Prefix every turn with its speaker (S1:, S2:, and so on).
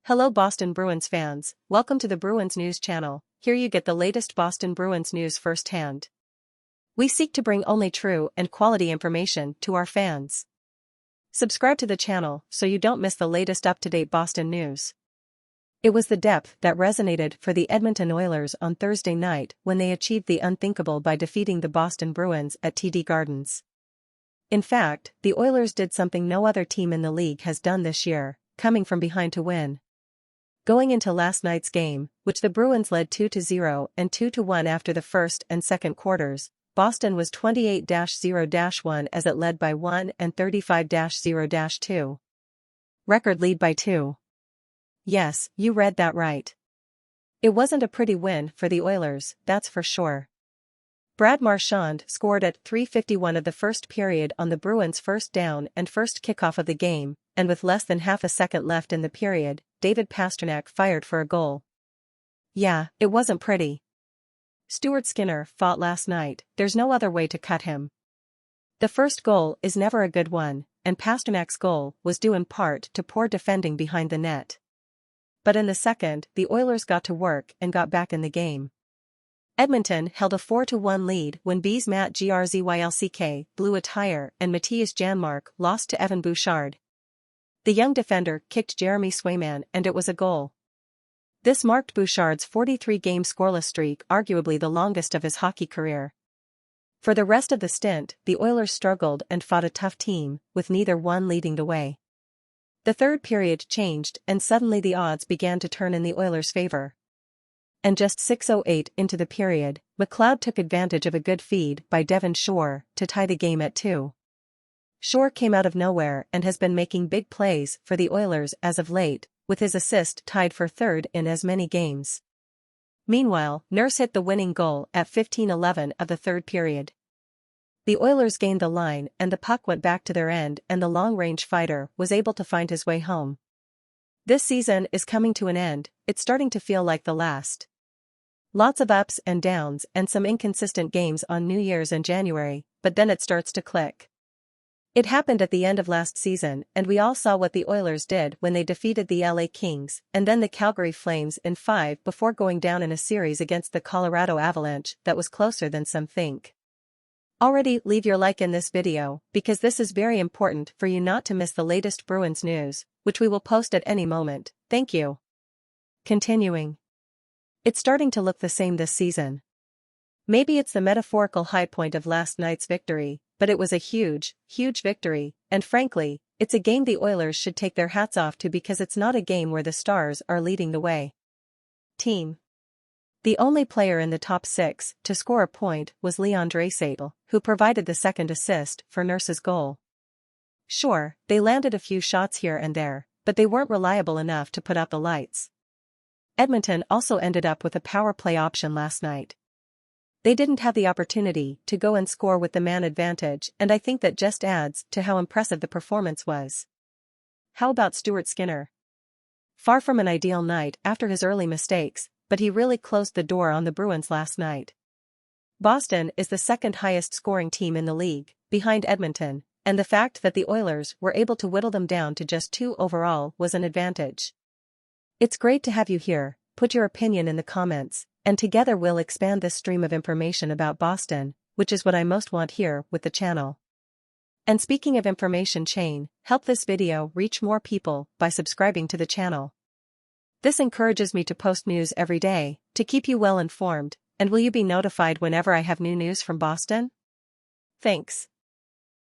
S1: Hello Boston Bruins fans, welcome to the Bruins News channel. Here you get the latest Boston Bruins news firsthand. We seek to bring only true and quality information to our fans. Subscribe to the channel so you don't miss the latest up-to-date Boston news. It was the depth that resonated for the Edmonton Oilers on Thursday night when they achieved the unthinkable by defeating the Boston Bruins at TD Gardens. In fact, the Oilers did something no other team in the league has done this year, coming from behind to win. Going into last night's game, which the Bruins led 2-0 and 2-1 after the first and second quarters, Boston was 28-0-1 as it led by 1 and 35-0-2. Record lead by 2. Yes, you read that right. It wasn't a pretty win for the Oilers, that's for sure. Brad Marchand scored at 3:51 of the first period on the Bruins' first down and first kickoff of the game, and with less than half a second left in the period, David Pastrnak fired for a goal. Yeah, it wasn't pretty. Stuart Skinner fought last night, there's no other way to cut him. The first goal is never a good one, and Pasternak's goal was due in part to poor defending behind the net. But in the second, the Oilers got to work and got back in the game. Edmonton held a 4-1 lead when B's Matt Grzelcyk blew a tire and Matthias Janmark lost to Evan Bouchard. The young defender kicked Jeremy Swayman and it was a goal. This marked Bouchard's 43-game scoreless streak, arguably the longest of his hockey career. For the rest of the stint, the Oilers struggled and fought a tough team, with neither one leading the way. The third period changed and suddenly the odds began to turn in the Oilers' favor. And just 6:08 into the period, McLeod took advantage of a good feed by Devon Shore to tie the game at 2. Shore came out of nowhere and has been making big plays for the Oilers as of late, with his assist tied for third in as many games. Meanwhile, Nurse hit the winning goal at 15:11 of the third period. The Oilers gained the line and the puck went back to their end and the long-range fighter was able to find his way home. This season is coming to an end, it's starting to feel like the last. Lots of ups and downs and some inconsistent games on New Year's and January, but then it starts to click. It happened at the end of last season and we all saw what the Oilers did when they defeated the LA Kings and then the Calgary Flames in 5 before going down in a series against the Colorado Avalanche that was closer than some think. Already leave your like in this video because this is very important for you not to miss the latest Bruins news, which we will post at any moment. Thank you. Continuing. It's starting to look the same this season. Maybe it's the metaphorical high point of last night's victory, but it was a huge, huge victory, and frankly, it's a game the Oilers should take their hats off to because it's not a game where the Stars are leading the way. Team. The only player in the top 6 to score a point was Leon Draisaitl, who provided the second assist for Nurse's goal. Sure, they landed a few shots here and there, but they weren't reliable enough to put out the lights. Edmonton also ended up with a power play option last night. They didn't have the opportunity to go and score with the man advantage, and I think that just adds to how impressive the performance was. How about Stuart Skinner? Far from an ideal night after his early mistakes, but he really closed the door on the Bruins last night. Boston is the second highest scoring team in the league, behind Edmonton, and the fact that the Oilers were able to whittle them down to just 2 overall was an advantage. It's great to have you here, put your opinion in the comments, and together we'll expand this stream of information about Boston, which is what I most want here with the channel. And speaking of information chain, help this video reach more people by subscribing to the channel. This encourages me to post news every day, to keep you well informed, and will you be notified whenever I have new news from Boston? Thanks.